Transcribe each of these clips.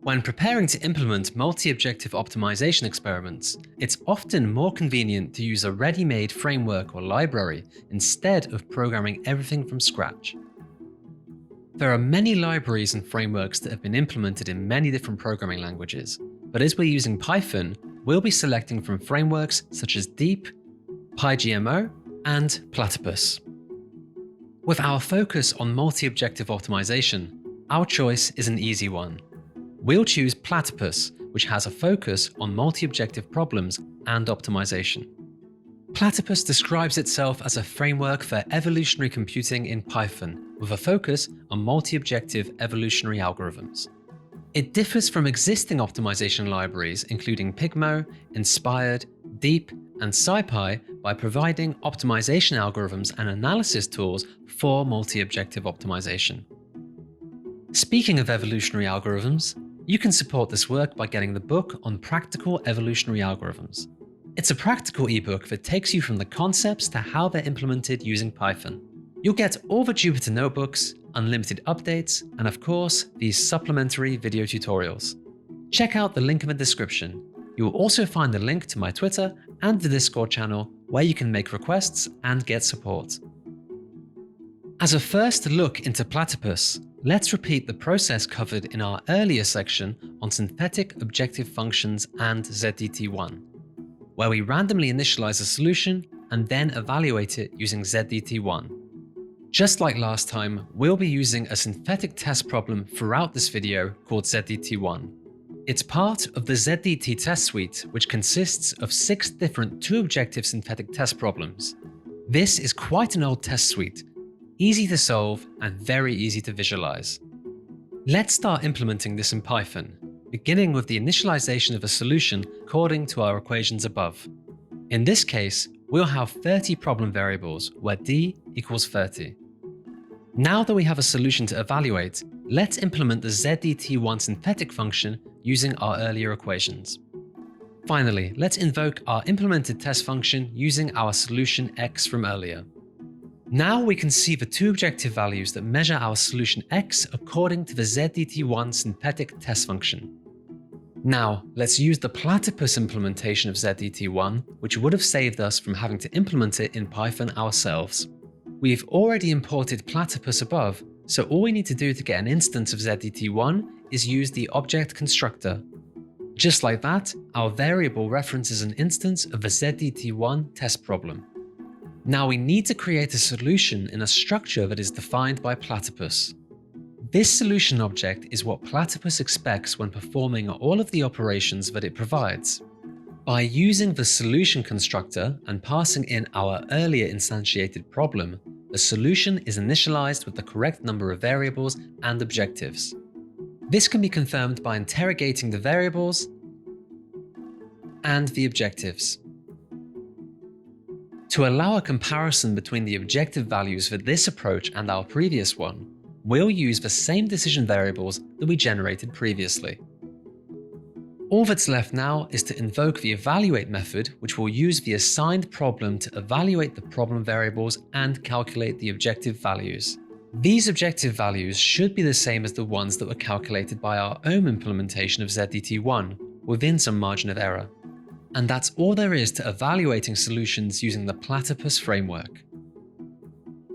When preparing to implement multi-objective optimization experiments, it's often more convenient to use a ready-made framework or library instead of programming everything from scratch. There are many libraries and frameworks that have been implemented in many different programming languages, but as we're using Python, we'll be selecting from frameworks such as Deep, PyGMO, and Platypus. With our focus on multi-objective optimization, our choice is an easy one. We'll choose Platypus, which has a focus on multi-objective problems and optimization. Platypus describes itself as a framework for evolutionary computing in Python, with a focus on multi-objective evolutionary algorithms. It differs from existing optimization libraries including Pygmo, Inspired, Deep, and SciPy by providing optimization algorithms and analysis tools for multi-objective optimization. Speaking of evolutionary algorithms, you can support this work by getting the book on practical evolutionary algorithms. It's a practical ebook that takes you from the concepts to how they're implemented using Python. You'll get all the Jupyter notebooks, unlimited updates, and of course, these supplementary video tutorials. Check out the link in the description. You will also find a link to my Twitter and the Discord channel where you can make requests and get support. As a first look into Platypus, let's repeat the process covered in our earlier section on synthetic objective functions and ZDT1, where we randomly initialize a solution and then evaluate it using ZDT1. Just like last time, we'll be using a synthetic test problem throughout this video called ZDT1. It's part of the ZDT test suite, which consists of 6 different 2-objective synthetic test problems. This is quite an old test suite, easy to solve and very easy to visualize. Let's start implementing this in Python, beginning with the initialization of a solution according to our equations above. In this case, we'll have 30 problem variables where d equals 30. Now that we have a solution to evaluate, let's implement the ZDT1 synthetic function using our earlier equations. Finally, let's invoke our implemented test function using our solution x from earlier. Now we can see the 2 objective values that measure our solution x according to the ZDT1 synthetic test function. Now, let's use the Platypus implementation of ZDT1, which would have saved us from having to implement it in Python ourselves. We've already imported Platypus above, so all we need to do to get an instance of ZDT1 is use the object constructor. Just like that, our variable references an instance of the ZDT1 test problem. Now we need to create a solution in a structure that is defined by Platypus. This solution object is what Platypus expects when performing all of the operations that it provides. By using the solution constructor and passing in our earlier instantiated problem, the solution is initialized with the correct number of variables and objectives. This can be confirmed by interrogating the variables and the objectives. To allow a comparison between the objective values for this approach and our previous one, we'll use the same decision variables that we generated previously. All that's left now is to invoke the evaluate method, which will use the assigned problem to evaluate the problem variables and calculate the objective values. These objective values should be the same as the ones that were calculated by our own implementation of ZDT1, within some margin of error. And that's all there is to evaluating solutions using the Platypus framework.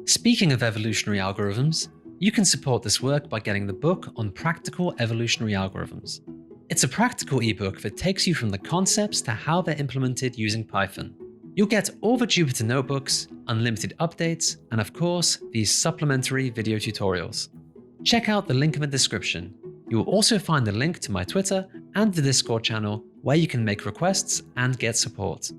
Speaking of evolutionary algorithms, you can support this work by getting the book on practical evolutionary algorithms. It's a practical ebook that takes you from the concepts to how they're implemented using Python. You'll get all the Jupyter notebooks, unlimited updates, and of course, these supplementary video tutorials. Check out the link in the description. You will also find a link to my Twitter and the Discord channel where you can make requests and get support.